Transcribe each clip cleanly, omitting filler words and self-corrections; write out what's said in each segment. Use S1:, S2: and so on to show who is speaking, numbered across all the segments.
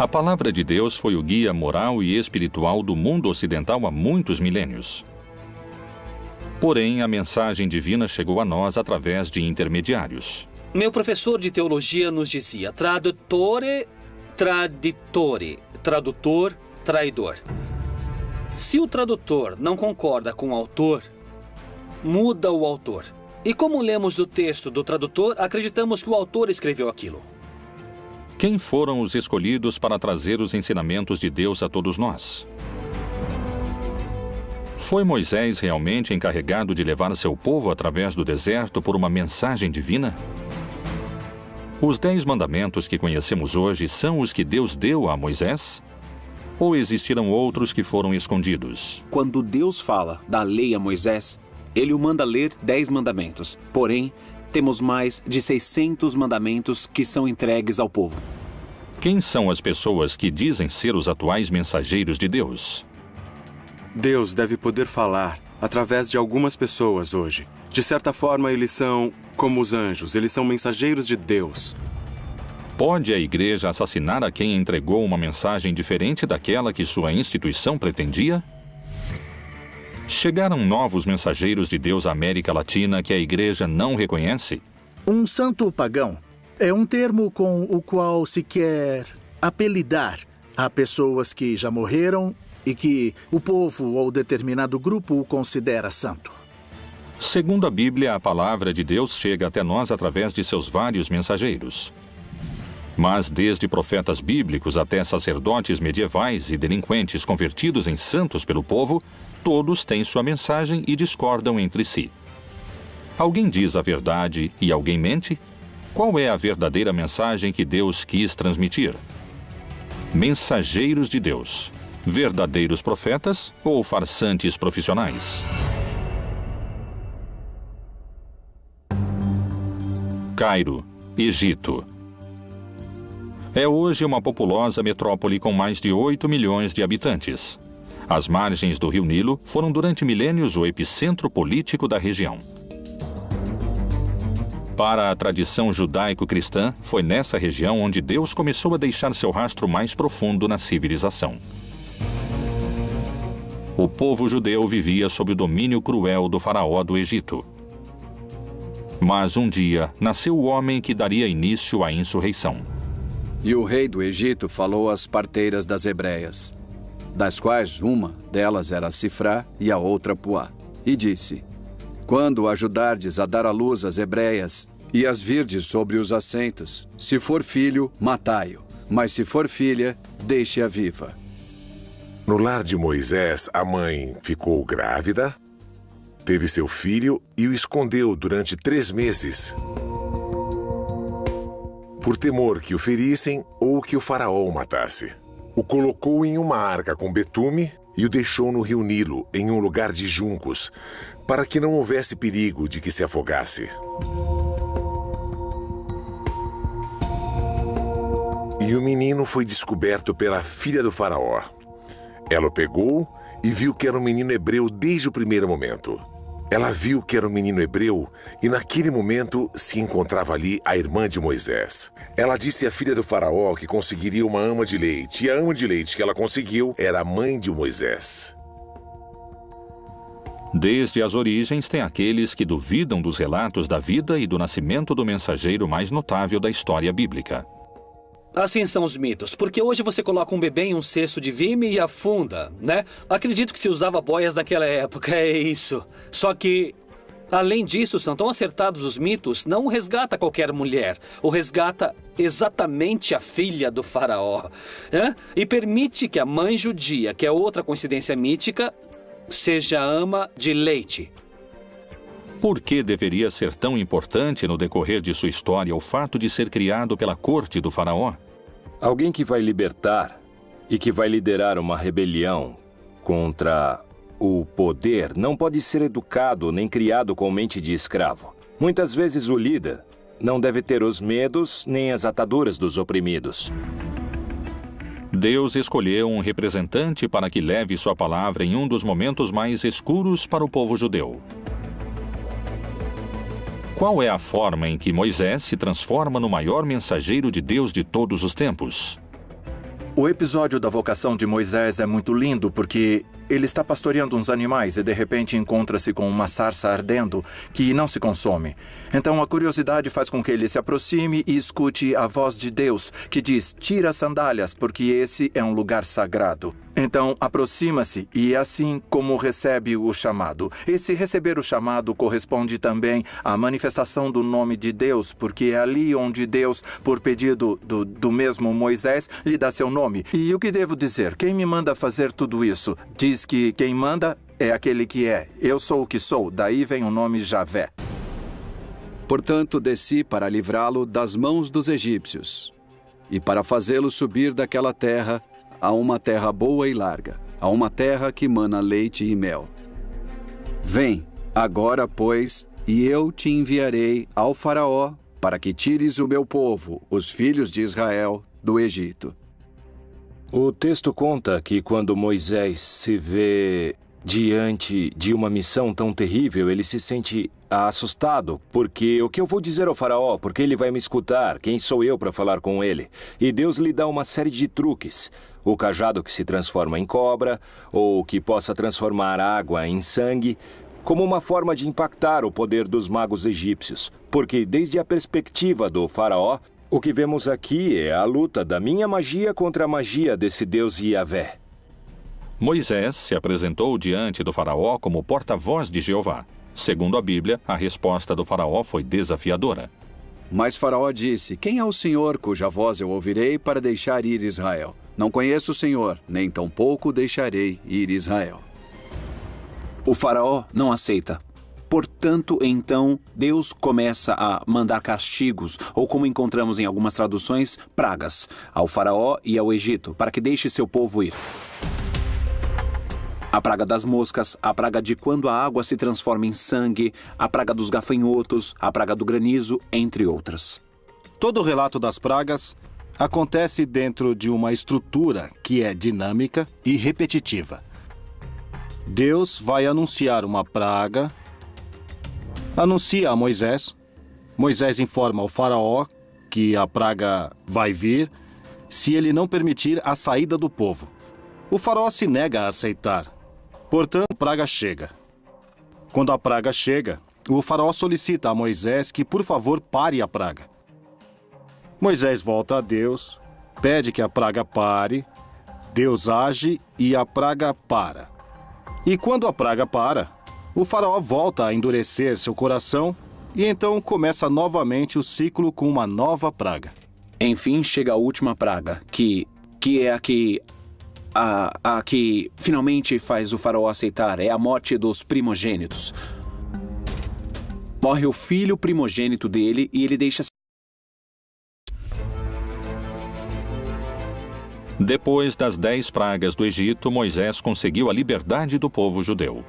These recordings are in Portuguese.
S1: A palavra de Deus foi o guia moral e espiritual do mundo ocidental há muitos milênios. Porém, a mensagem divina chegou a nós através de intermediários.
S2: Meu professor de teologia nos dizia tradutore, traditore, tradutor, traidor. Se o tradutor não concorda com o autor, muda o autor. E como lemos do texto do tradutor, acreditamos que o autor escreveu aquilo.
S1: Quem foram os escolhidos para trazer os ensinamentos de Deus a todos nós? Foi Moisés realmente encarregado de levar seu povo através do deserto por uma mensagem divina? Os 10 mandamentos que conhecemos hoje são os que Deus deu a Moisés? Ou existiram outros que foram escondidos?
S3: Quando Deus fala da lei a Moisés, ele o manda ler 10 mandamentos. Porém, temos mais de 600 mandamentos que são entregues ao povo.
S1: Quem são as pessoas que dizem ser os atuais mensageiros de Deus?
S4: Deus deve poder falar através de algumas pessoas hoje. De certa forma, eles são como os anjos, eles são mensageiros de Deus.
S1: Pode a igreja assassinar a quem entregou uma mensagem diferente daquela que sua instituição pretendia? Chegaram novos mensageiros de Deus à América Latina que a igreja não reconhece?
S5: Um santo pagão é um termo com o qual se quer apelidar a pessoas que já morreram e que o povo ou determinado grupo o considera santo.
S1: Segundo a Bíblia, a palavra de Deus chega até nós através de seus vários mensageiros. Mas desde profetas bíblicos até sacerdotes medievais e delinquentes convertidos em santos pelo povo, todos têm sua mensagem e discordam entre si. Alguém diz a verdade e alguém mente? Qual é a verdadeira mensagem que Deus quis transmitir? Mensageiros de Deus, verdadeiros profetas ou farsantes profissionais? Cairo, Egito. É hoje uma populosa metrópole com mais de 8 milhões de habitantes. As margens do rio Nilo foram durante milênios o epicentro político da região. Para a tradição judaico-cristã, foi nessa região onde Deus começou a deixar seu rastro mais profundo na civilização. O povo judeu vivia sob o domínio cruel do faraó do Egito. Mas um dia nasceu o homem que daria início à insurreição.
S6: E o rei do Egito falou às parteiras das hebreias, das quais uma delas era Sifrá e a outra Puá, e disse: quando ajudardes a dar à luz as hebreias e as virdes sobre os assentos, se for filho, matai-o, mas se for filha, deixe-a viva.
S7: No lar de Moisés, a mãe ficou grávida, teve seu filho e o escondeu durante 3 meses. Por temor que o ferissem ou que o faraó o matasse. O colocou em uma arca com betume e o deixou no rio Nilo, em um lugar de juncos, para que não houvesse perigo de que se afogasse. E o menino foi descoberto pela filha do faraó. Ela o pegou e viu que era um menino hebreu desde o primeiro momento. Ela viu que era um menino hebreu e naquele momento se encontrava ali a irmã de Moisés. Ela disse à filha do faraó que conseguiria uma ama de leite, e a ama de leite que ela conseguiu era a mãe de Moisés.
S1: Desde as origens tem aqueles que duvidam dos relatos da vida e do nascimento do mensageiro mais notável da história bíblica.
S2: Assim são os mitos, porque hoje você coloca um bebê em um cesto de vime e afunda, né? Acredito que se usava boias naquela época, é isso. Só que, além disso, são tão acertados os mitos, não resgata qualquer mulher. O resgata exatamente a filha do faraó. E permite que a mãe judia, que é outra coincidência mítica, seja ama de leite.
S1: Por que deveria ser tão importante no decorrer de sua história o fato de ser criado pela corte do faraó?
S8: Alguém que vai libertar e que vai liderar uma rebelião contra o poder não pode ser educado nem criado com mente de escravo. Muitas vezes o líder não deve ter os medos nem as ataduras dos oprimidos.
S1: Deus escolheu um representante para que leve sua palavra em um dos momentos mais escuros para o povo judeu. Qual é a forma em que Moisés se transforma no maior mensageiro de Deus de todos os tempos?
S5: O episódio da vocação de Moisés é muito lindo porque ele está pastoreando uns animais e de repente encontra-se com uma sarça ardendo que não se consome. Então a curiosidade faz com que ele se aproxime e escute a voz de Deus que diz: tira as sandálias, porque esse é um lugar sagrado. Então aproxima-se e é assim como recebe o chamado. Esse receber o chamado corresponde também à manifestação do nome de Deus, porque é ali onde Deus, por pedido do mesmo Moisés, lhe dá seu nome. E o que devo dizer? Quem me manda fazer tudo isso? Diz que quem manda é aquele que é. Eu sou o que sou, daí vem o nome Javé.
S6: Portanto, desci para livrá-lo das mãos dos egípcios e para fazê-lo subir daquela terra a uma terra boa e larga, a uma terra que mana leite e mel. Vem, agora, pois, e eu te enviarei ao Faraó para que tires o meu povo, os filhos de Israel, do Egito.
S8: O texto conta que quando Moisés se vê diante de uma missão tão terrível, ele se sente assustado, porque o que eu vou dizer ao faraó? Porque ele vai me escutar? Quem sou eu para falar com ele? E Deus lhe dá uma série de truques. O cajado que se transforma em cobra, ou que possa transformar água em sangue, como uma forma de impactar o poder dos magos egípcios. Porque desde a perspectiva do faraó, o que vemos aqui é a luta da minha magia contra a magia desse Deus Yahvé.
S1: Moisés se apresentou diante do faraó como porta-voz de Jeová. Segundo a Bíblia, a resposta do faraó foi desafiadora.
S6: Mas Faraó disse: quem é o Senhor cuja voz eu ouvirei para deixar ir Israel? Não conheço o Senhor, nem tampouco deixarei ir Israel.
S3: O faraó não aceita. Portanto, então, Deus começa a mandar castigos, ou como encontramos em algumas traduções, pragas, ao faraó e ao Egito, para que deixe seu povo ir. A praga das moscas, a praga de quando a água se transforma em sangue, a praga dos gafanhotos, a praga do granizo, entre outras.
S9: Todo o relato das pragas acontece dentro de uma estrutura que é dinâmica e repetitiva. Deus vai anunciar uma praga, anuncia a Moisés, Moisés informa ao faraó que a praga vai vir se ele não permitir a saída do povo. O faraó se nega a aceitar. Portanto, a praga chega. Quando a praga chega, o faraó solicita a Moisés que, por favor, pare a praga. Moisés volta a Deus, pede que a praga pare, Deus age e a praga para. E quando a praga para, o faraó volta a endurecer seu coração e então começa novamente o ciclo com uma nova praga.
S3: Enfim, chega a última praga, que é a que finalmente faz o faraó aceitar, é a morte dos primogênitos. Morre o filho primogênito dele e ele deixa...
S1: Depois das 10 pragas do Egito, Moisés conseguiu a liberdade do povo judeu.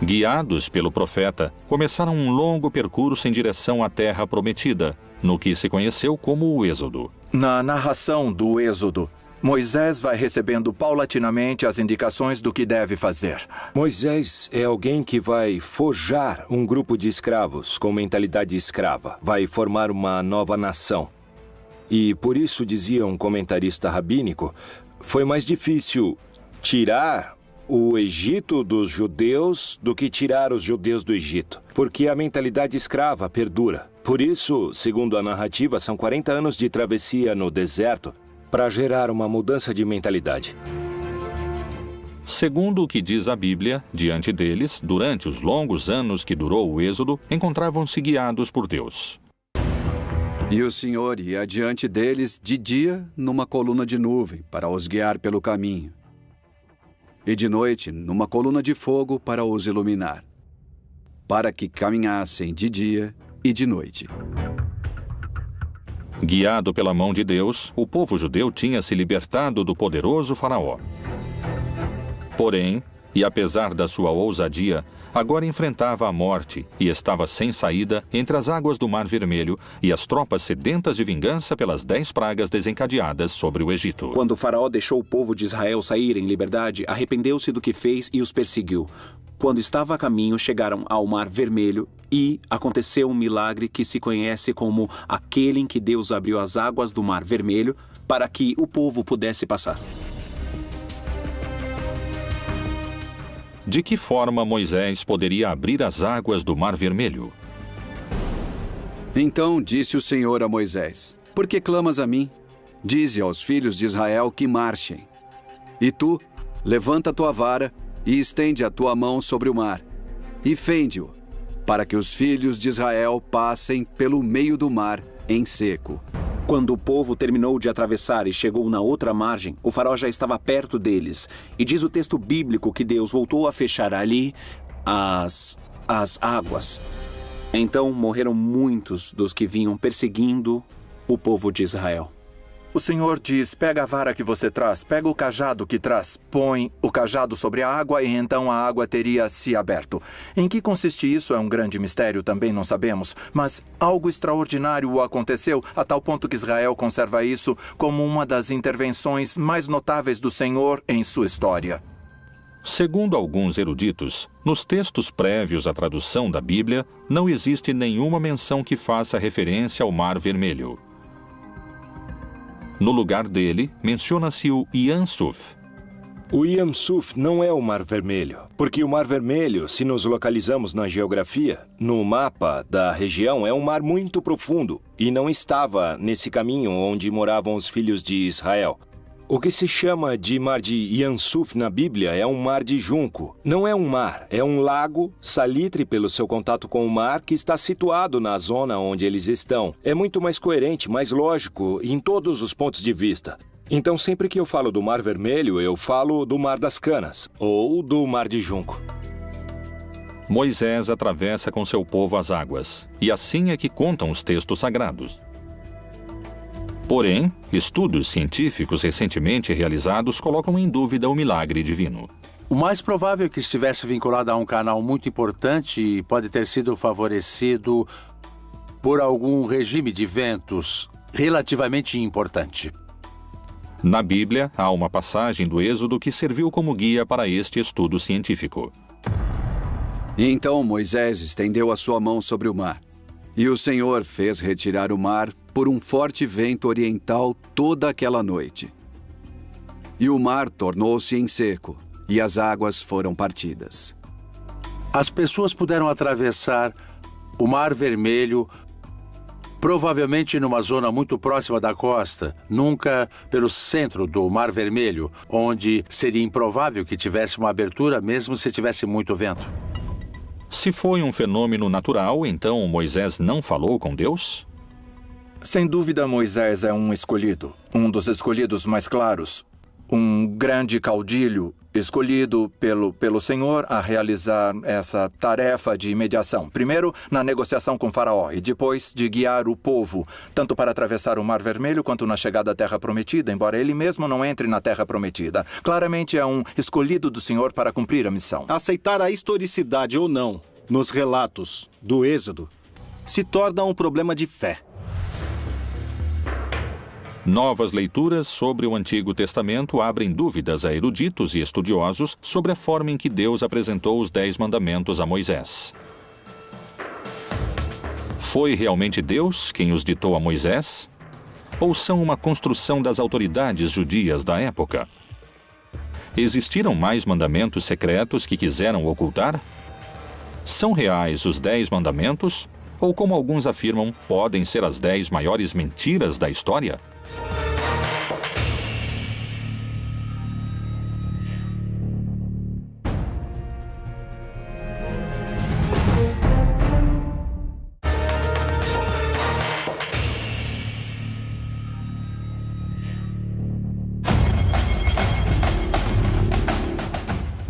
S1: Guiados pelo profeta, começaram um longo percurso em direção à terra prometida, no que se conheceu como o Êxodo.
S5: Na narração do Êxodo, Moisés vai recebendo paulatinamente as indicações do que deve fazer.
S8: Moisés é alguém que vai forjar um grupo de escravos com mentalidade escrava. Vai formar uma nova nação. E por isso, dizia um comentarista rabínico, foi mais difícil tirar o Egito dos judeus do que tirar os judeus do Egito, porque a mentalidade escrava perdura. Por isso, segundo a narrativa, são 40 anos de travessia no deserto para gerar uma mudança de mentalidade.
S1: Segundo o que diz a Bíblia, diante deles, durante os longos anos que durou o Êxodo, encontravam-se guiados por Deus.
S6: E o Senhor ia adiante deles de dia numa coluna de nuvem para os guiar pelo caminho, e de noite numa coluna de fogo para os iluminar, para que caminhassem de dia e de noite.
S1: Guiado pela mão de Deus, o povo judeu tinha se libertado do poderoso faraó. Porém, e apesar da sua ousadia, agora enfrentava a morte e estava sem saída entre as águas do Mar Vermelho e as tropas sedentas de vingança pelas 10 pragas desencadeadas sobre o Egito.
S3: Quando o faraó deixou o povo de Israel sair em liberdade, arrependeu-se do que fez e os perseguiu. Quando estava a caminho, chegaram ao Mar Vermelho e aconteceu um milagre que se conhece como aquele em que Deus abriu as águas do Mar Vermelho para que o povo pudesse passar.
S1: De que forma Moisés poderia abrir as águas do Mar Vermelho?
S6: Então disse o Senhor a Moisés: Por que clamas a mim? Dize aos filhos de Israel que marchem. E tu, levanta tua vara e estende a tua mão sobre o mar, e fende-o, para que os filhos de Israel passem pelo meio do mar em seco.
S3: Quando o povo terminou de atravessar e chegou na outra margem, o faraó já estava perto deles. E diz o texto bíblico que Deus voltou a fechar ali as águas. Então morreram muitos dos que vinham perseguindo o povo de Israel.
S10: O Senhor diz: pega a vara que você traz, pega o cajado que traz, põe o cajado sobre a água e então a água teria se aberto. Em que consiste isso é um grande mistério, também não sabemos, mas algo extraordinário aconteceu a tal ponto que Israel conserva isso como uma das intervenções mais notáveis do Senhor em sua história.
S1: Segundo alguns eruditos, nos textos prévios à tradução da Bíblia, não existe nenhuma menção que faça referência ao Mar Vermelho. No lugar dele, menciona-se o Yam Suf.
S8: O Yam Suf não é o Mar Vermelho, porque o Mar Vermelho, se nos localizamos na geografia, no mapa da região, é um mar muito profundo e não estava nesse caminho onde moravam os filhos de Israel. O que se chama de Mar de Yam Suf na Bíblia é um mar de junco. Não é um mar, é um lago, salitre pelo seu contato com o mar, que está situado na zona onde eles estão. É muito mais coerente, mais lógico, em todos os pontos de vista. Então, sempre que eu falo do Mar Vermelho, eu falo do Mar das Canas, ou do Mar de Junco.
S1: Moisés atravessa com seu povo as águas, e assim é que contam os textos sagrados. Porém, estudos científicos recentemente realizados colocam em dúvida o milagre divino.
S11: O mais provável é que estivesse vinculado a um canal muito importante e pode ter sido favorecido por algum regime de ventos relativamente importante.
S1: Na Bíblia, há uma passagem do Êxodo que serviu como guia para este estudo científico.
S6: E então Moisés estendeu a sua mão sobre o mar, e o Senhor fez retirar o mar por um forte vento oriental toda aquela noite. E o mar tornou-se em seco, e as águas foram partidas.
S11: As pessoas puderam atravessar o Mar Vermelho, provavelmente numa zona muito próxima da costa, nunca pelo centro do Mar Vermelho, onde seria improvável que tivesse uma abertura, mesmo se tivesse muito vento.
S1: Se foi um fenômeno natural, então Moisés não falou com Deus?
S10: Sem dúvida, Moisés é um escolhido, um dos escolhidos mais claros, um grande caudilho escolhido pelo Senhor a realizar essa tarefa de mediação. Primeiro, na negociação com Faraó e depois de guiar o povo, tanto para atravessar o Mar Vermelho quanto na chegada à Terra Prometida, embora ele mesmo não entre na Terra Prometida. Claramente é um escolhido do Senhor para cumprir a missão.
S9: Aceitar a historicidade ou não nos relatos do Êxodo se torna um problema de fé.
S1: Novas leituras sobre o Antigo Testamento abrem dúvidas a eruditos e estudiosos sobre a forma em que Deus apresentou os 10 mandamentos a Moisés. Foi realmente Deus quem os ditou a Moisés? Ou são uma construção das autoridades judias da época? Existiram mais mandamentos secretos que quiseram ocultar? São reais os 10 mandamentos? Ou, como alguns afirmam, podem ser as 10 maiores mentiras da história?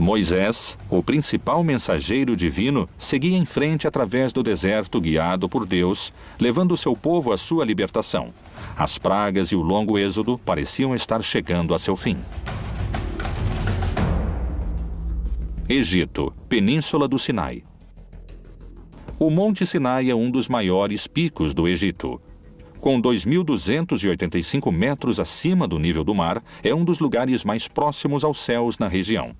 S1: Moisés, o principal mensageiro divino, seguia em frente através do deserto guiado por Deus, levando seu povo à sua libertação. As pragas e o longo êxodo pareciam estar chegando a seu fim. Egito, Península do Sinai. O Monte Sinai é um dos maiores picos do Egito. Com 2.285 metros acima do nível do mar, é um dos lugares mais próximos aos céus na região.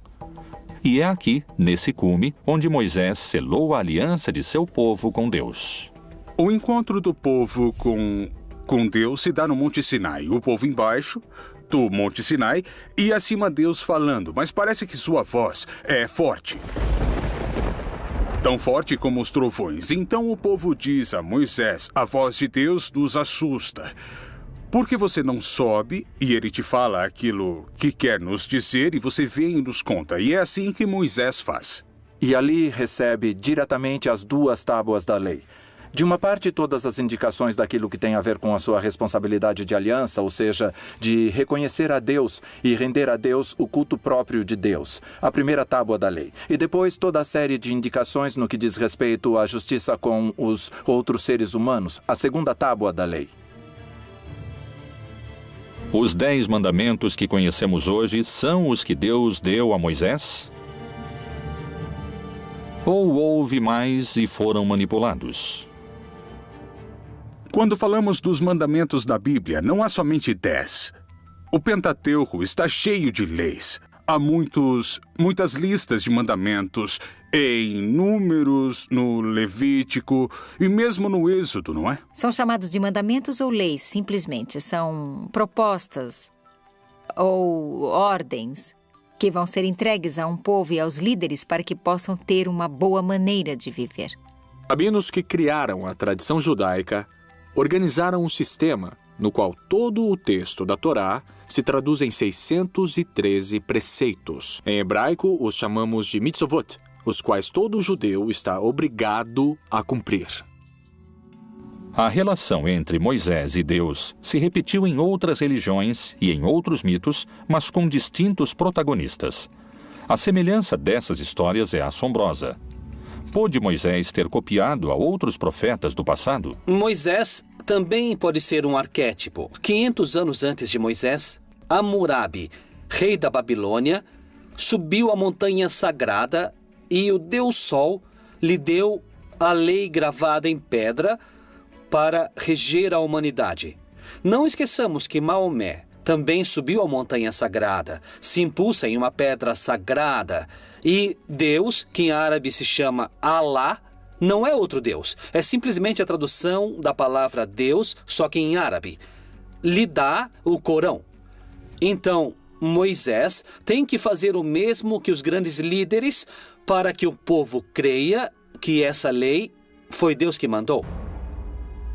S1: E é aqui, nesse cume, onde Moisés selou a aliança de seu povo com Deus.
S12: O encontro do povo com Deus se dá no Monte Sinai. O povo embaixo do Monte Sinai e acima Deus falando, mas parece que sua voz é forte. Tão forte como os trovões. Então o povo diz a Moisés, a voz de Deus nos assusta. Por que você não sobe e ele te fala aquilo que quer nos dizer e você vem e nos conta? E é assim que Moisés faz.
S10: E ali recebe diretamente as 2 tábuas da lei. De uma parte, todas as indicações daquilo que tem a ver com a sua responsabilidade de aliança, ou seja, de reconhecer a Deus e render a Deus o culto próprio de Deus, a primeira tábua da lei. E depois toda a série de indicações no que diz respeito à justiça com os outros seres humanos, a segunda tábua da lei.
S1: Os 10 mandamentos que conhecemos hoje são os que Deus deu a Moisés? Ou houve mais e foram manipulados?
S12: Quando falamos dos mandamentos da Bíblia, não há somente 10. O Pentateuco está cheio de leis. Há muitas listas de mandamentos em Números, no Levítico e mesmo no Êxodo, não é?
S13: São chamados de mandamentos ou leis, simplesmente. São propostas ou ordens que vão ser entregues a um povo e aos líderes para que possam ter uma boa maneira de viver.
S14: Rabinos que criaram a tradição judaica organizaram um sistema no qual todo o texto da Torá se traduz em 613 preceitos. Em hebraico, os chamamos de mitzvot, os quais todo judeu está obrigado a cumprir.
S1: A relação entre Moisés e Deus se repetiu em outras religiões e em outros mitos, mas com distintos protagonistas. A semelhança dessas histórias é assombrosa. Pôde Moisés ter copiado a outros profetas do passado?
S2: Moisés também pode ser um arquétipo. 500 anos antes de Moisés, Hammurabi, rei da Babilônia, subiu a montanha sagrada e o Deus Sol lhe deu a lei gravada em pedra para reger a humanidade. Não esqueçamos que Maomé também subiu a montanha sagrada, se impulsa em uma pedra sagrada. E Deus, que em árabe se chama Alá, não é outro Deus. É simplesmente a tradução da palavra Deus, só que em árabe. Lhe dá o Corão. Então, Moisés tem que fazer o mesmo que os grandes líderes para que o povo creia que essa lei foi Deus que mandou.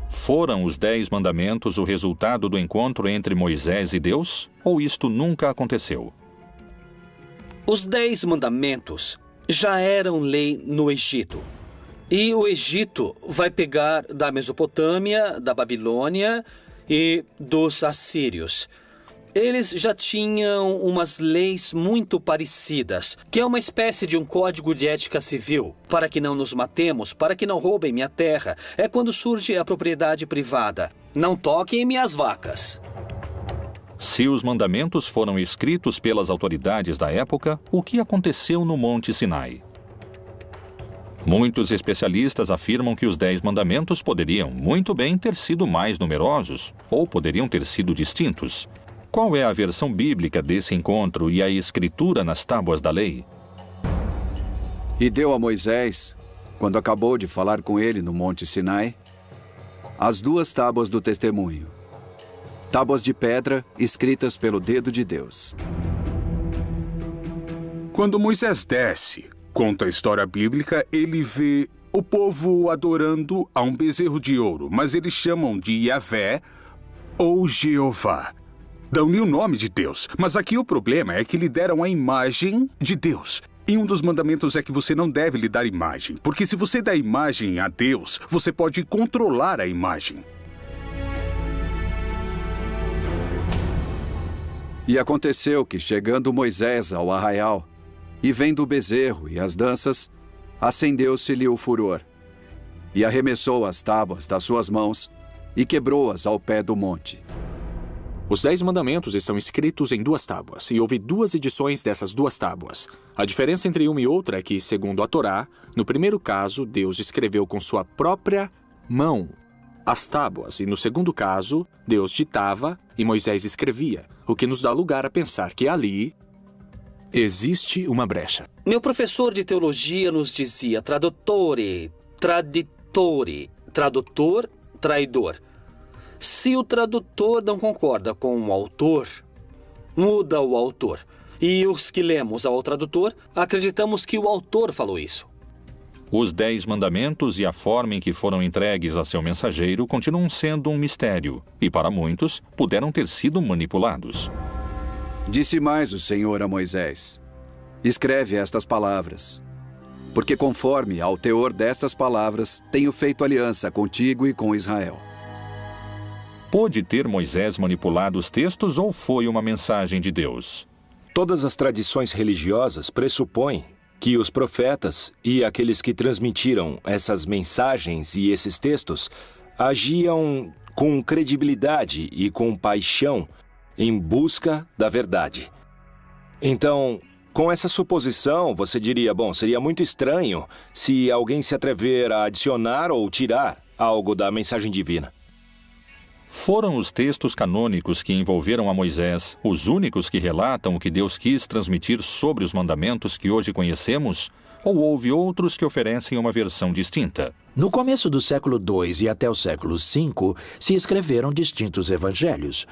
S1: Foram os 10 mandamentos o resultado do encontro entre Moisés e Deus? Ou isto nunca aconteceu?
S2: Os 10 mandamentos já eram lei no Egito. E o Egito vai pegar da Mesopotâmia, da Babilônia e dos assírios. Eles já tinham umas leis muito parecidas, que é uma espécie de um código de ética civil. Para que não nos matemos, para que não roubem minha terra. É quando surge a propriedade privada. Não toquem em minhas vacas.
S1: Se os mandamentos foram escritos pelas autoridades da época, o que aconteceu no Monte Sinai? Muitos especialistas afirmam que os 10 mandamentos poderiam muito bem ter sido mais numerosos, ou poderiam ter sido distintos. Qual é a versão bíblica desse encontro e a escritura nas tábuas da lei?
S6: E deu a Moisés, quando acabou de falar com ele no Monte Sinai, as 2 tábuas do testemunho, tábuas de pedra escritas pelo dedo de Deus.
S12: Quando Moisés desce, conta a história bíblica, ele vê o povo adorando a um bezerro de ouro, mas eles chamam de Yahvé ou Jeová. Dão-lhe o nome de Deus, mas aqui o problema é que lhe deram a imagem de Deus. E um dos mandamentos é que você não deve lhe dar imagem, porque se você dá imagem a Deus, você pode controlar a imagem.
S6: E aconteceu que, chegando Moisés ao arraial, e vendo o bezerro e as danças, acendeu-se-lhe o furor, e arremessou as tábuas das suas mãos, e quebrou-as ao pé do monte.
S14: Os 10 mandamentos estão escritos em 2 tábuas, e houve 2 edições dessas 2 tábuas. A diferença entre uma e outra é que, segundo a Torá, no primeiro caso, Deus escreveu com sua própria mão as tábuas, e no segundo caso, Deus ditava e Moisés escrevia, o que nos dá lugar a pensar que ali Existe uma brecha.
S2: Meu professor de teologia nos dizia tradutore, traditore, tradutor, traidor. Se o tradutor não concorda com o autor, muda o autor. E os que lemos ao tradutor, acreditamos que o autor falou isso.
S1: Os 10 mandamentos e a forma em que foram entregues a seu mensageiro continuam sendo um mistério, e para muitos, puderam ter sido manipulados.
S6: Disse mais o Senhor a Moisés: escreve estas palavras, porque conforme ao teor destas palavras, tenho feito aliança contigo e com Israel.
S1: Pôde ter Moisés manipulado os textos ou foi uma mensagem de Deus?
S8: Todas as tradições religiosas pressupõem que os profetas e aqueles que transmitiram essas mensagens e esses textos agiam com credibilidade e com paixão em busca da verdade. Então, com essa suposição, você diria, bom, seria muito estranho se alguém se atrever a adicionar ou tirar algo da mensagem divina.
S1: Foram os textos canônicos que envolveram a Moisés os únicos que relatam o que Deus quis transmitir sobre os mandamentos que hoje conhecemos? Ou houve outros que oferecem uma versão distinta?
S15: No começo do século II e até o século V, se escreveram distintos evangelhos.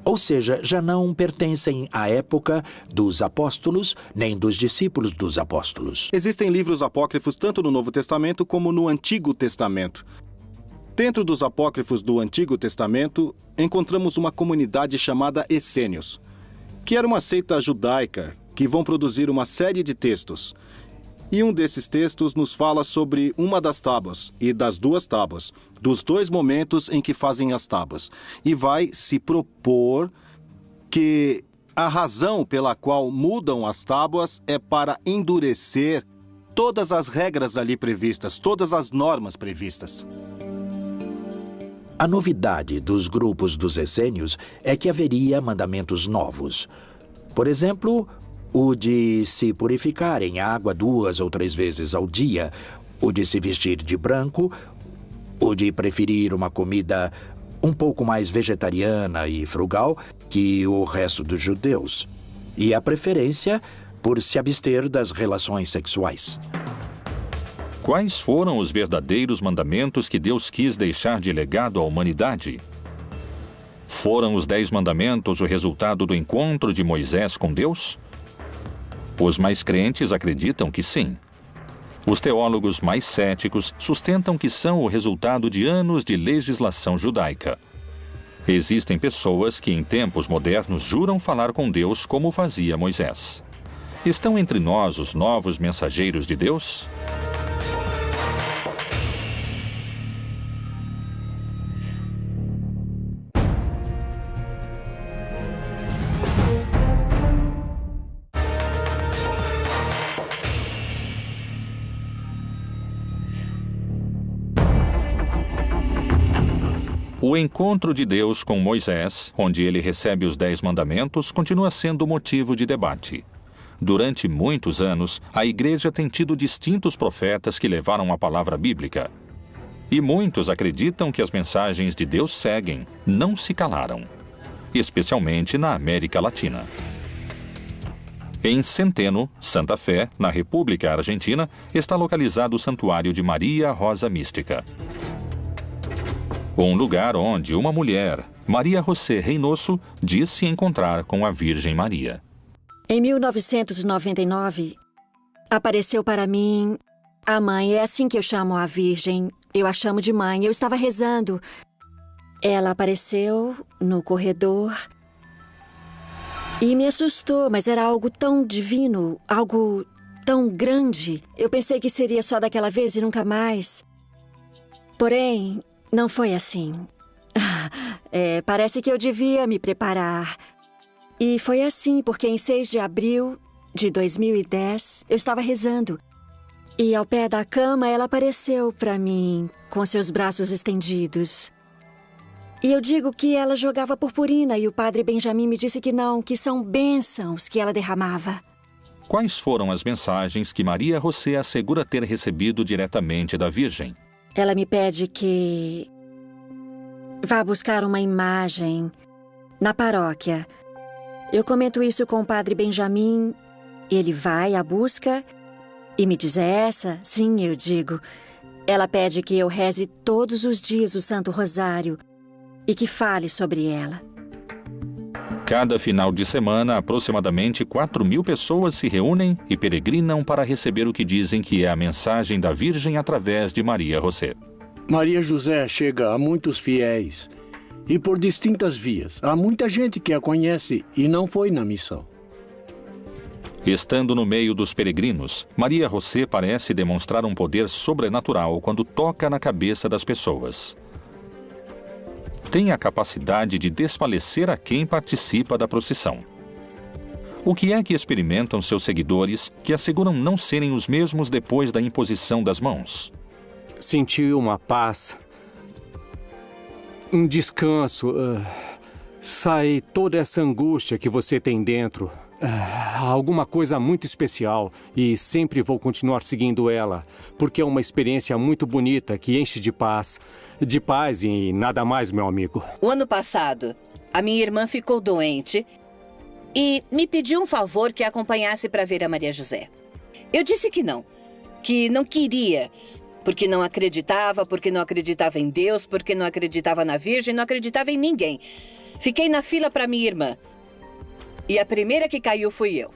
S15: Ou seja, já não pertencem à época dos apóstolos, nem dos discípulos dos apóstolos.
S9: Existem livros apócrifos tanto no Novo Testamento como no Antigo Testamento. Dentro dos apócrifos do Antigo Testamento, encontramos uma comunidade chamada Essênios, que era uma seita judaica que vão produzir uma série de textos. E um desses textos nos fala sobre uma das tábuas e das 2 tábuas, dos 2 momentos em que fazem as tábuas. E vai se propor que a razão pela qual mudam as tábuas é para endurecer todas as regras ali previstas, todas as normas previstas.
S15: A novidade dos grupos dos essênios é que haveria mandamentos novos. Por exemplo, o de se purificar em água 2 ou 3 vezes ao dia, o de se vestir de branco, o de preferir uma comida um pouco mais vegetariana e frugal que o resto dos judeus, e a preferência por se abster das relações sexuais.
S1: Quais foram os verdadeiros mandamentos que Deus quis deixar de legado à humanidade? Foram os 10 mandamentos o resultado do encontro de Moisés com Deus? Os mais crentes acreditam que sim. Os teólogos mais céticos sustentam que são o resultado de anos de legislação judaica. Existem pessoas que em tempos modernos juram falar com Deus como fazia Moisés. Estão entre nós os novos mensageiros de Deus? O encontro de Deus com Moisés, onde ele recebe os 10 mandamentos, continua sendo motivo de debate. Durante muitos anos, a Igreja tem tido distintos profetas que levaram a palavra bíblica. E muitos acreditam que as mensagens de Deus seguem, não se calaram. Especialmente na América Latina. Em Centeno, Santa Fé, na República Argentina, está localizado o Santuário de Maria Rosa Mística. Um lugar onde uma mulher, Maria José Reynoso, diz se encontrar com a Virgem Maria.
S16: Em 1999, apareceu para mim a mãe. É assim que eu chamo a Virgem. Eu a chamo de mãe. Eu estava rezando. Ela apareceu no corredor e me assustou, mas era algo tão divino, algo tão grande. Eu pensei que seria só daquela vez e nunca mais. Porém, não foi assim. Parece que eu devia me preparar. E foi assim, porque em 6 de abril de 2010, eu estava rezando. E ao pé da cama, ela apareceu para mim, com seus braços estendidos. E eu digo que ela jogava purpurina e o padre Benjamin me disse que não, que são bênçãos que ela derramava.
S1: Quais foram as mensagens que Maria José assegura ter recebido diretamente da Virgem?
S16: Ela me pede que vá buscar uma imagem na paróquia. Eu comento isso com o padre Benjamin Ele vai à busca e me diz: é essa? Sim, eu digo. Ela pede que eu reze todos os dias o Santo Rosário e que fale sobre ela.
S1: Cada final de semana, aproximadamente 4.000 pessoas se reúnem e peregrinam para receber o que dizem que é a mensagem da Virgem através de Maria José.
S17: Maria José chega a muitos fiéis e por distintas vias. Há muita gente que a conhece e não foi na missão.
S1: Estando no meio dos peregrinos, Maria José parece demonstrar um poder sobrenatural quando toca na cabeça das pessoas. Tem a capacidade de desfalecer a quem participa da procissão. O que é que experimentam seus seguidores que asseguram não serem os mesmos depois da imposição das mãos?
S18: Senti uma paz, um descanso. Sai toda essa angústia que você tem dentro. Alguma coisa muito especial e sempre vou continuar seguindo ela, porque é uma experiência muito bonita que enche de paz e nada mais, meu amigo.
S19: O ano passado, a minha irmã ficou doente e me pediu um favor que a acompanhasse para ver a Maria José. Eu disse que não queria, porque não acreditava em Deus, porque não acreditava na Virgem, não acreditava em ninguém. Fiquei na fila para minha irmã. E a primeira que caiu fui eu.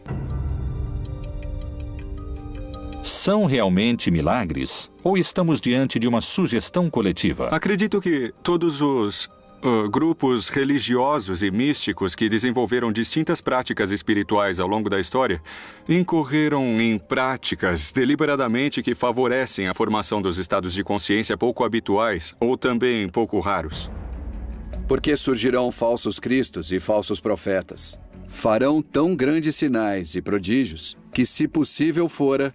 S1: São realmente milagres? Ou estamos diante de uma sugestão coletiva?
S4: Acredito que todos os grupos religiosos e místicos que desenvolveram distintas práticas espirituais ao longo da história incorreram em práticas deliberadamente que favorecem a formação dos estados de consciência pouco habituais ou também pouco raros.
S6: Porque surgirão falsos cristos e falsos profetas. Farão tão grandes sinais e prodígios que, se possível fora,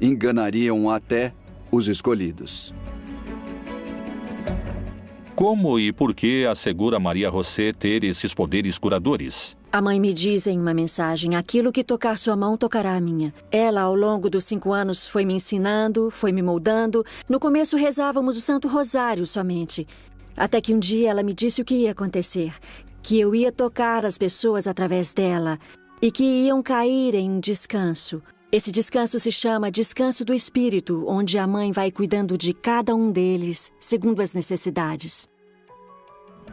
S6: enganariam até os escolhidos.
S1: Como e por que assegura Maria José ter esses poderes curadores?
S16: A mãe me diz em uma mensagem: aquilo que tocar sua mão tocará a minha. Ela, ao longo dos 5 anos, foi me ensinando, foi me moldando. No começo rezávamos o Santo Rosário somente. Até que um dia ela me disse o que ia acontecer. Que eu ia tocar as pessoas através dela e que iam cair em um descanso. Esse descanso se chama Descanso do Espírito, onde a mãe vai cuidando de cada um deles, segundo as necessidades.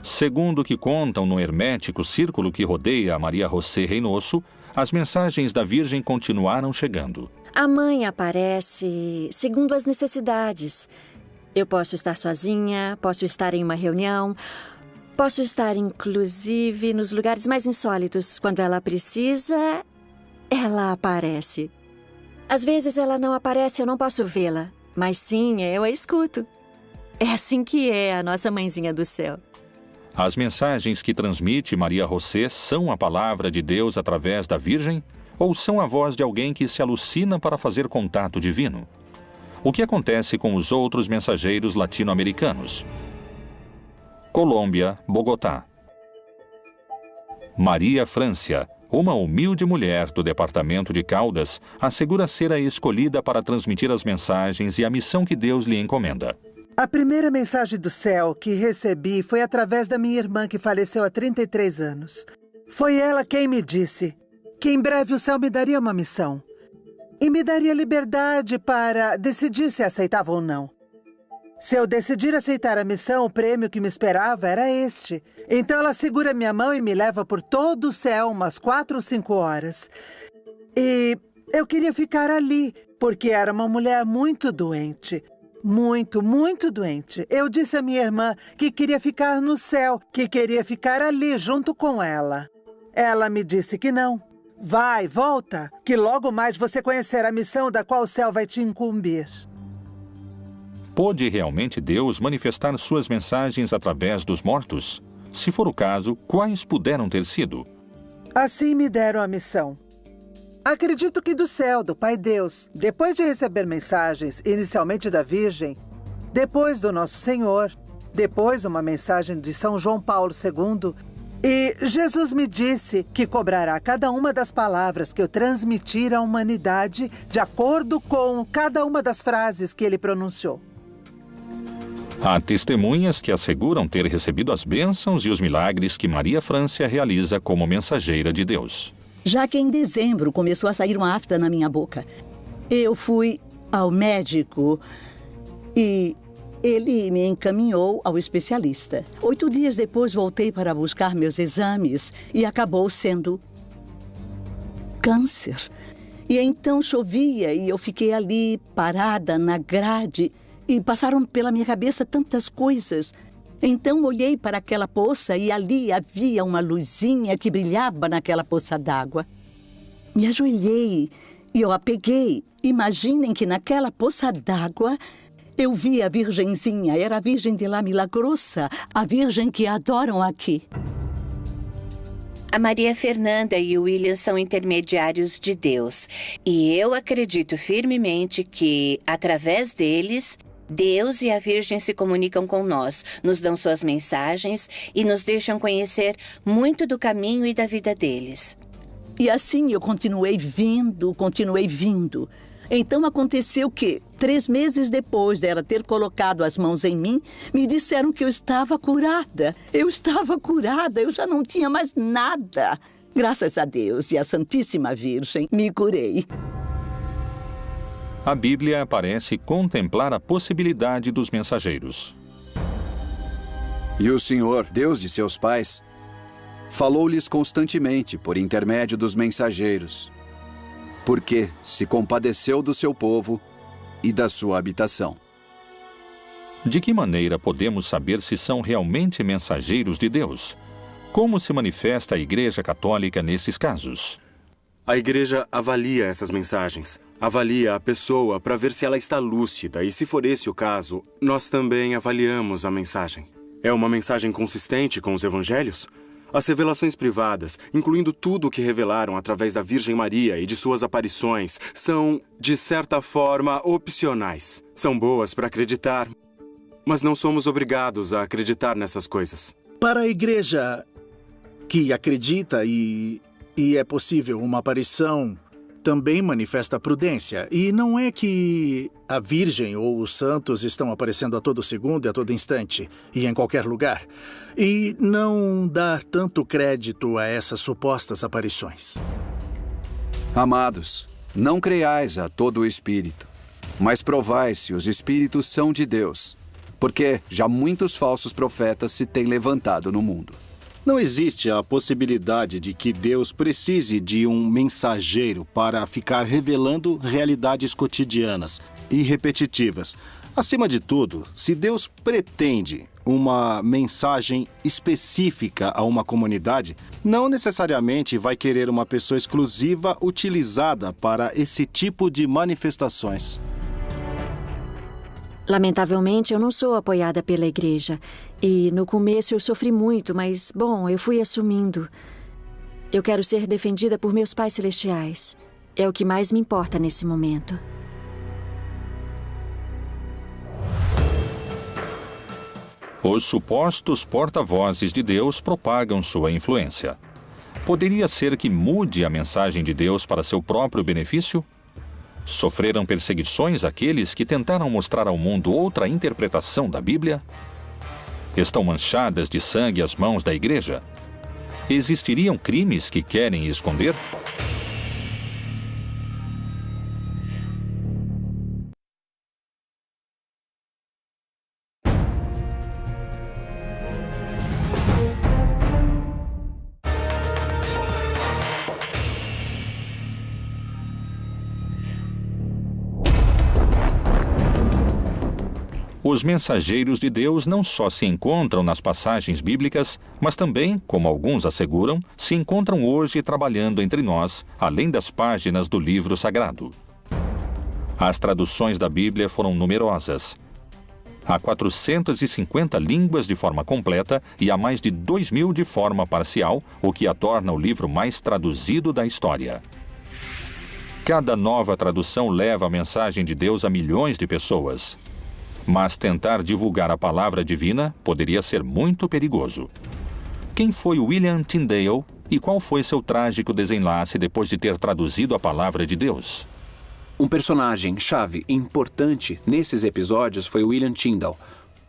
S1: Segundo o que contam no hermético círculo que rodeia a Maria José Reynoso, as mensagens da Virgem continuaram chegando.
S16: A mãe aparece segundo as necessidades. Eu posso estar sozinha, posso estar em uma reunião, posso estar, inclusive, nos lugares mais insólitos. Quando ela precisa, ela aparece. Às vezes ela não aparece, eu não posso vê-la. Mas sim, eu a escuto. É assim que é a nossa mãezinha do céu.
S1: As mensagens que transmite Maria José são a palavra de Deus através da Virgem? Ou são a voz de alguém que se alucina para fazer contato divino? O que acontece com os outros mensageiros latino-americanos? Colômbia, Bogotá. Maria Francia, uma humilde mulher do departamento de Caldas, assegura ser a escolhida para transmitir as mensagens e a missão que Deus lhe encomenda.
S20: A primeira mensagem do céu que recebi foi através da minha irmã que faleceu há 33 anos. Foi ela quem me disse que em breve o céu me daria uma missão e me daria liberdade para decidir se aceitava ou não. Se eu decidir aceitar a missão, o prêmio que me esperava era este. Então ela segura minha mão e me leva por todo o céu umas 4 ou 5 horas. E eu queria ficar ali, porque era uma mulher muito doente. Muito, muito doente. Eu disse à minha irmã que queria ficar no céu, que queria ficar ali junto com ela. Ela me disse que não. Vai, volta, que logo mais você conhecerá a missão da qual o céu vai te incumbir.
S1: Pôde realmente Deus manifestar suas mensagens através dos mortos? Se for o caso, quais puderam ter sido?
S20: Assim me deram a missão. Acredito que do céu, do Pai Deus, depois de receber mensagens, inicialmente da Virgem, depois do Nosso Senhor, depois uma mensagem de São João Paulo II, e Jesus me disse que cobrará cada uma das palavras que eu transmitir à humanidade de acordo com cada uma das frases que ele pronunciou.
S1: Há testemunhas que asseguram ter recebido as bênçãos e os milagres que Maria Francia realiza como mensageira de Deus.
S21: já que em dezembro começou a sair uma afta na minha boca. Eu fui ao médico e ele me encaminhou ao especialista. 8 dias depois voltei para buscar meus exames e acabou sendo câncer. E então chovia e eu fiquei ali parada na grade e passaram pela minha cabeça tantas coisas. Então olhei para aquela poça e ali havia uma luzinha que brilhava naquela poça d'água. Me ajoelhei e eu a peguei. Imaginem que naquela poça d'água eu vi a Virgenzinha. Era a Virgem de La Milagrosa, a Virgem que adoram aqui.
S19: A Maria Fernanda e o William são intermediários de Deus. E eu acredito firmemente que, através deles, Deus e a Virgem se comunicam com nós, nos dão suas mensagens e nos deixam conhecer muito do caminho e da vida deles.
S21: E assim eu continuei vindo. Então aconteceu que, 3 meses depois dela ter colocado as mãos em mim, me disseram que eu estava curada. Eu já não tinha mais nada. Graças a Deus e à Santíssima Virgem, me curei.
S1: A Bíblia parece contemplar a possibilidade dos mensageiros.
S6: E o Senhor, Deus de seus pais, falou-lhes constantemente por intermédio dos mensageiros, porque se compadeceu do seu povo e da sua habitação.
S1: De que maneira podemos saber se são realmente mensageiros de Deus? Como se manifesta a Igreja Católica nesses casos?
S22: A Igreja avalia essas mensagens, avalia a pessoa para ver se ela está lúcida e, se for esse o caso, nós também avaliamos a mensagem. É uma mensagem consistente com os evangelhos? As revelações privadas, incluindo tudo o que revelaram através da Virgem Maria e de suas aparições, são, de certa forma, opcionais. São boas para acreditar, mas não somos obrigados a acreditar nessas coisas.
S5: Para a igreja que acredita e é possível uma aparição, também manifesta prudência. E não é que a Virgem ou os santos estão aparecendo a todo segundo e a todo instante, e em qualquer lugar. E não dar tanto crédito a essas supostas aparições.
S6: Amados, não creiais a todo o espírito, mas provai se os espíritos são de Deus, porque já muitos falsos profetas se têm levantado no mundo.
S9: Não existe a possibilidade de que Deus precise de um mensageiro para ficar revelando realidades cotidianas e repetitivas. Acima de tudo, se Deus pretende uma mensagem específica a uma comunidade, não necessariamente vai querer uma pessoa exclusiva utilizada para esse tipo de manifestações.
S16: Lamentavelmente, eu não sou apoiada pela igreja. E no começo eu sofri muito, mas, bom, eu fui assumindo. Eu quero ser defendida por meus pais celestiais. É o que mais me importa nesse momento.
S1: Os supostos porta-vozes de Deus propagam sua influência. Poderia ser que mude a mensagem de Deus para seu próprio benefício? Sofreram perseguições aqueles que tentaram mostrar ao mundo outra interpretação da Bíblia? Estão manchadas de sangue as mãos da igreja? Existiriam crimes que querem esconder? Os mensageiros de Deus não só se encontram nas passagens bíblicas, mas também, como alguns asseguram, se encontram hoje trabalhando entre nós, além das páginas do livro sagrado. As traduções da Bíblia foram numerosas. Há 450 línguas de forma completa e há mais de 2.000 de forma parcial, o que a torna o livro mais traduzido da história. Cada nova tradução leva a mensagem de Deus a milhões de pessoas. Mas tentar divulgar a palavra divina poderia ser muito perigoso. Quem foi William Tyndale e qual foi seu trágico desenlace depois de ter traduzido a palavra de Deus?
S3: Um personagem-chave importante nesses episódios foi William Tyndale,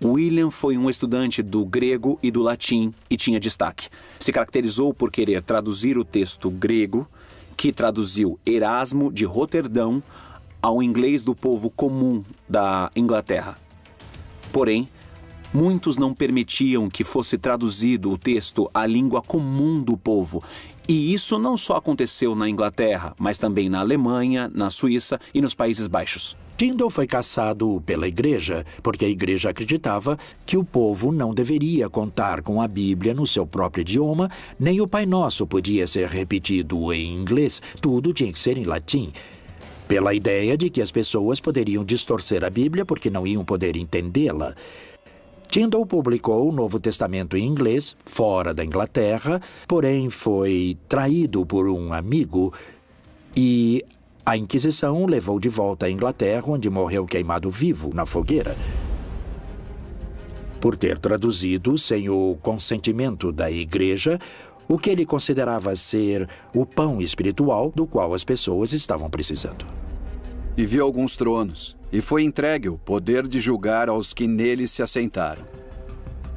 S3: William foi um estudante do grego e do latim e tinha destaque. Se caracterizou por querer traduzir o texto grego, que traduziu Erasmo de Roterdão ao inglês do povo comum da Inglaterra. Porém, muitos não permitiam que fosse traduzido o texto à língua comum do povo. E isso não só aconteceu na Inglaterra, mas também na Alemanha, na Suíça e nos Países Baixos.
S15: Tyndale foi caçado pela igreja, porque a igreja acreditava que o povo não deveria contar com a Bíblia no seu próprio idioma, nem o Pai Nosso podia ser repetido em inglês, tudo tinha que ser em latim. Pela ideia de que as pessoas poderiam distorcer a Bíblia porque não iam poder entendê-la. Tyndale publicou o Novo Testamento em inglês, fora da Inglaterra, porém foi traído por um amigo e a Inquisição o levou de volta à Inglaterra, onde morreu queimado vivo na fogueira, por ter traduzido sem o consentimento da igreja o que ele considerava ser o pão espiritual do qual as pessoas estavam precisando.
S6: E viu alguns tronos, e foi entregue o poder de julgar aos que neles se assentaram.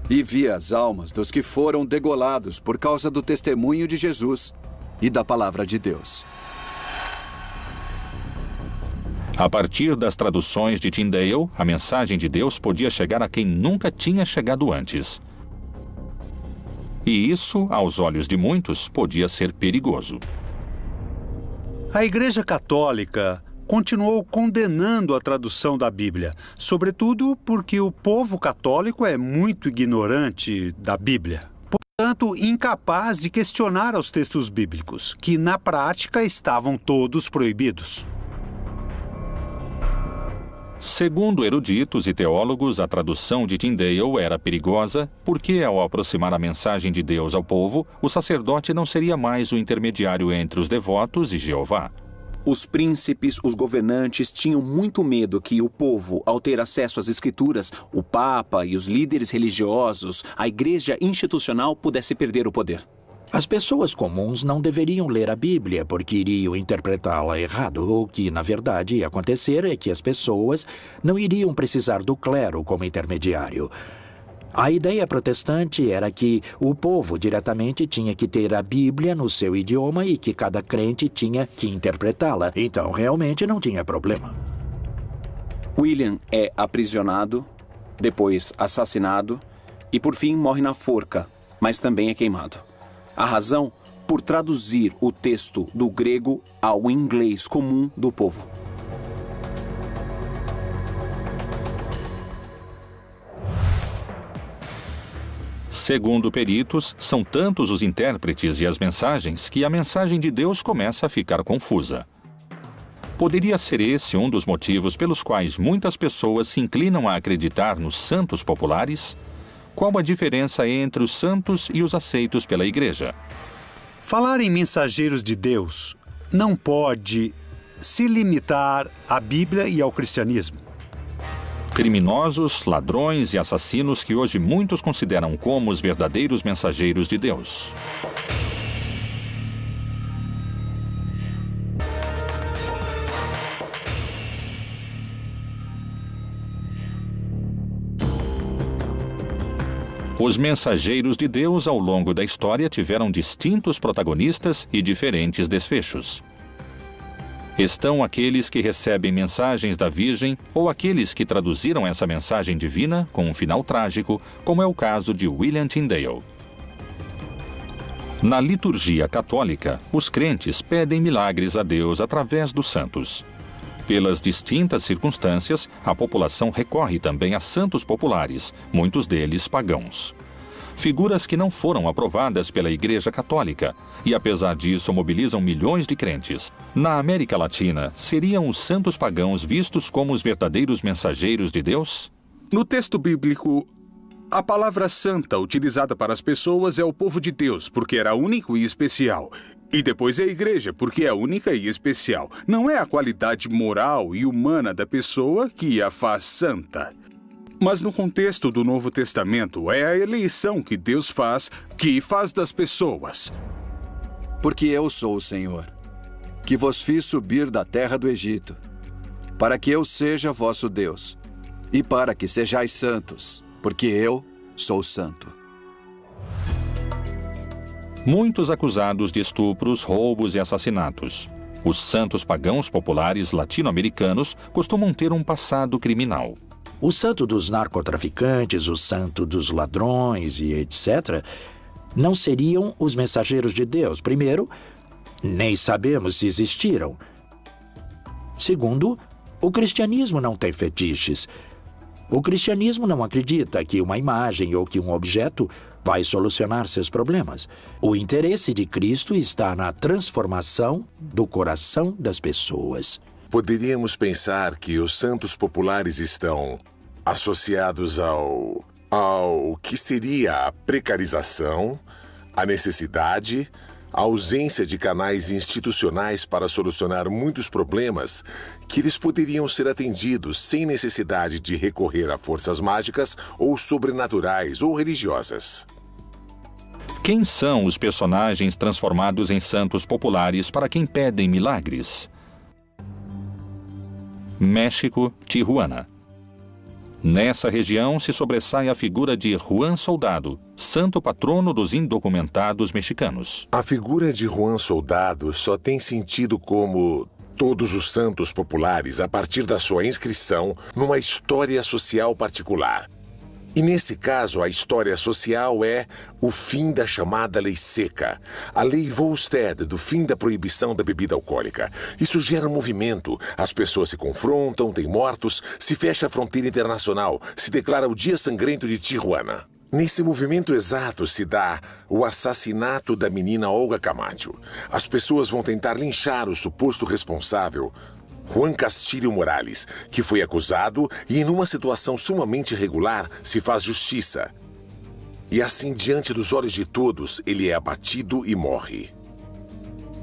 S6: E vi as almas dos que foram degolados por causa do testemunho de Jesus e da palavra de Deus.
S1: A partir das traduções de Tyndale, a mensagem de Deus podia chegar a quem nunca tinha chegado antes. E isso, aos olhos de muitos, podia ser perigoso.
S12: A Igreja Católica continuou condenando a tradução da Bíblia, sobretudo porque o povo católico é muito ignorante da Bíblia. Portanto, incapaz de questionar os textos bíblicos, que na prática estavam todos proibidos.
S1: Segundo eruditos e teólogos, a tradução de Tyndale era perigosa porque, ao aproximar a mensagem de Deus ao povo, o sacerdote não seria mais o intermediário entre os devotos e Jeová.
S3: Os príncipes, os governantes tinham muito medo que o povo, ao ter acesso às escrituras, o Papa e os líderes religiosos, a igreja institucional pudesse perder o poder.
S15: As pessoas comuns não deveriam ler a Bíblia porque iriam interpretá-la errado. O que, na verdade, ia acontecer é que as pessoas não iriam precisar do clero como intermediário. A ideia protestante era que o povo diretamente tinha que ter a Bíblia no seu idioma e que cada crente tinha que interpretá-la. Então, realmente não tinha problema.
S3: William é aprisionado, depois assassinado e, por fim, morre na forca, mas também é queimado. A razão? Por traduzir o texto do grego ao inglês comum do povo.
S1: Segundo peritos, são tantos os intérpretes e as mensagens que a mensagem de Deus começa a ficar confusa. Poderia ser esse um dos motivos pelos quais muitas pessoas se inclinam a acreditar nos santos populares? Qual a diferença entre os santos e os aceitos pela igreja?
S12: Falar em mensageiros de Deus não pode se limitar à Bíblia e ao cristianismo.
S1: Criminosos, ladrões e assassinos que hoje muitos consideram como os verdadeiros mensageiros de Deus. Os mensageiros de Deus ao longo da história tiveram distintos protagonistas e diferentes desfechos. Estão aqueles que recebem mensagens da Virgem ou aqueles que traduziram essa mensagem divina com um final trágico, como é o caso de William Tyndale. Na liturgia católica, os crentes pedem milagres a Deus através dos santos. Pelas distintas circunstâncias, a população recorre também a santos populares, muitos deles pagãos. Figuras que não foram aprovadas pela Igreja Católica e, apesar disso, mobilizam milhões de crentes. Na América Latina, seriam os santos pagãos vistos como os verdadeiros mensageiros de Deus?
S12: No texto bíblico, a palavra santa utilizada para as pessoas é o povo de Deus, porque era único e especial. E depois é a igreja, porque é única e especial. Não é a qualidade moral e humana da pessoa que a faz santa. Mas no contexto do Novo Testamento, é a eleição que Deus faz, que faz das pessoas.
S6: Porque eu sou o Senhor, que vos fiz subir da terra do Egito, para que eu seja vosso Deus, e para que sejais santos, porque eu sou santo.
S1: Muitos acusados de estupros, roubos e assassinatos. Os santos pagãos populares latino-americanos costumam ter um passado criminal.
S15: O santo dos narcotraficantes, o santo dos ladrões e etc., não seriam os mensageiros de Deus. Primeiro, nem sabemos se existiram. Segundo, o cristianismo não tem fetiches. O cristianismo não acredita que uma imagem ou que um objeto vai solucionar seus problemas. O interesse de Cristo está na transformação do coração das pessoas.
S7: Poderíamos pensar que os santos populares estão associados ao que seria a precarização, a necessidade, a ausência de canais institucionais para solucionar muitos problemas que eles poderiam ser atendidos sem necessidade de recorrer a forças mágicas ou sobrenaturais ou religiosas.
S1: Quem são os personagens transformados em santos populares para quem pedem milagres? México, Tijuana. Nessa região se sobressai a figura de Juan Soldado, santo patrono dos indocumentados mexicanos.
S7: A figura de Juan Soldado só tem sentido como todos os santos populares a partir da sua inscrição numa história social particular. E nesse caso, a história social é o fim da chamada Lei Seca, a Lei Volstead, do fim da proibição da bebida alcoólica. Isso gera um movimento, as pessoas se confrontam, tem mortos, se fecha a fronteira internacional, se declara o Dia Sangrento de Tijuana. Nesse movimento exato se dá o assassinato da menina Olga Camacho. As pessoas vão tentar linchar o suposto responsável, Juan Castillo Morales, que foi acusado e, em uma situação sumamente irregular, se faz justiça. E assim, diante dos olhos de todos, ele é abatido e morre.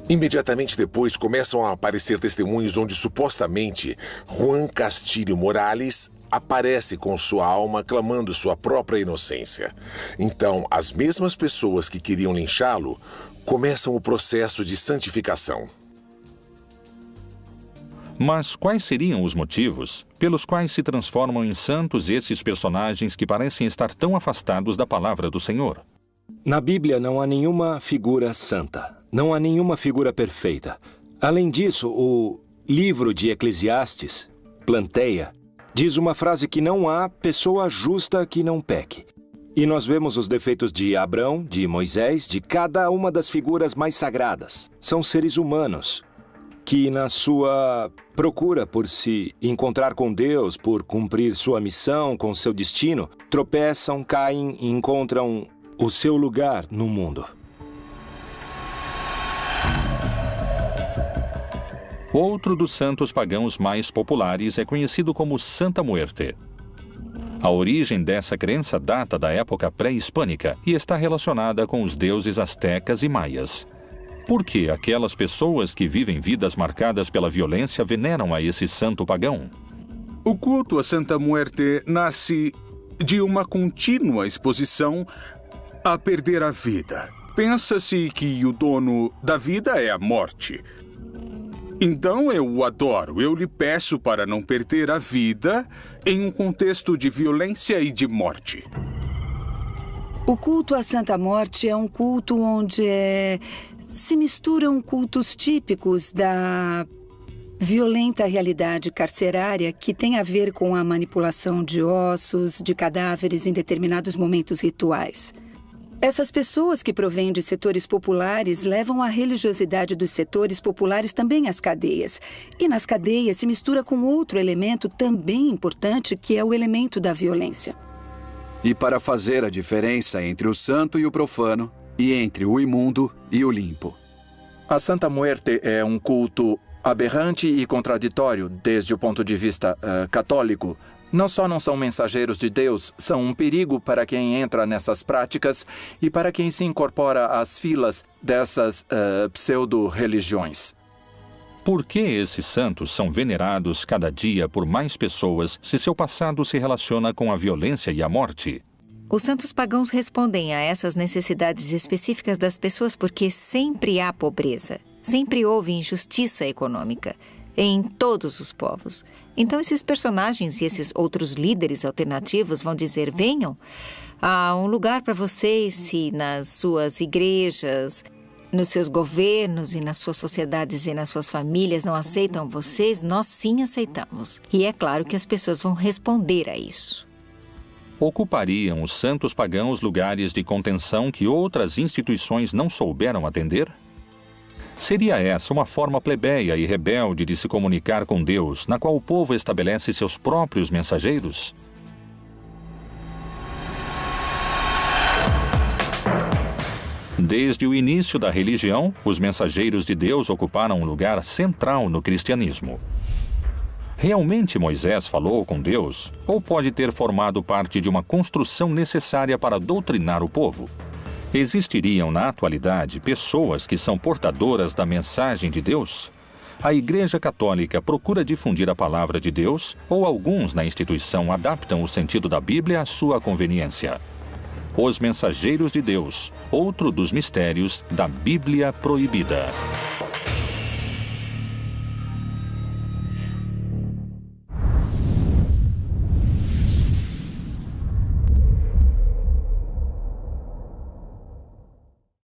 S7: Imediatamente depois, começam a aparecer testemunhos onde, supostamente, Juan Castillo Morales aparece com sua alma clamando sua própria inocência. Então, as mesmas pessoas que queriam linchá-lo começam o processo de santificação.
S1: Mas quais seriam os motivos pelos quais se transformam em santos esses personagens que parecem estar tão afastados da palavra do Senhor?
S8: Na Bíblia não há nenhuma figura santa, não há nenhuma figura perfeita. Além disso, o livro de Eclesiastes, Planteia, diz uma frase que não há pessoa justa que não peque. E nós vemos os defeitos de Abrão, de Moisés, de cada uma das figuras mais sagradas. São seres humanos que, na sua procura por se encontrar com Deus, por cumprir sua missão com seu destino, tropeçam, caem e encontram o seu lugar no mundo.
S1: Outro dos santos pagãos mais populares é conhecido como Santa Muerte. A origem dessa crença data da época pré-hispânica e está relacionada com os deuses astecas e maias. Por que aquelas pessoas que vivem vidas marcadas pela violência veneram a esse santo pagão?
S12: O culto a Santa Muerte nasce de uma contínua exposição a perder a vida. Pensa-se que o dono da vida é a morte. Então eu o adoro, eu lhe peço para não perder a vida em um contexto de violência e de morte.
S21: O culto à Santa Morte é um culto onde se misturam cultos típicos da violenta realidade carcerária que tem a ver com a manipulação de ossos, de cadáveres em determinados momentos rituais. Essas pessoas que provêm de setores populares levam a religiosidade dos setores populares também às cadeias. E nas cadeias se mistura com outro elemento também importante, que é o elemento da violência.
S6: E para fazer a diferença entre o santo e o profano, e entre o imundo e o limpo.
S10: A Santa Muerte é um culto aberrante e contraditório desde o ponto de vista católico. Não só não são mensageiros de Deus, são um perigo para quem entra nessas práticas e para quem se incorpora às filas dessas pseudo-religiões.
S1: Por que esses santos são venerados cada dia por mais pessoas se seu passado se relaciona com a violência e a morte?
S13: Os santos pagãos respondem a essas necessidades específicas das pessoas porque sempre há pobreza, sempre houve injustiça econômica. em todos os povos. Então, esses personagens e esses outros líderes alternativos vão dizer: venham, há um lugar para vocês se nas suas igrejas, nos seus governos e nas suas sociedades e nas suas famílias não aceitam vocês, nós sim aceitamos. E é claro que as pessoas vão responder a isso.
S1: Ocupariam os santos pagãos lugares de contenção que outras instituições não souberam atender? Seria essa uma forma plebeia e rebelde de se comunicar com Deus, na qual o povo estabelece seus próprios mensageiros? Desde o início da religião, os mensageiros de Deus ocuparam um lugar central no cristianismo. Realmente Moisés falou com Deus, ou pode ter formado parte de uma construção necessária para doutrinar o povo? Existiriam na atualidade pessoas que são portadoras da mensagem de Deus? A Igreja Católica procura difundir a palavra de Deus, ou alguns na instituição adaptam o sentido da Bíblia à sua conveniência? Os Mensageiros de Deus, outro dos mistérios da Bíblia Proibida.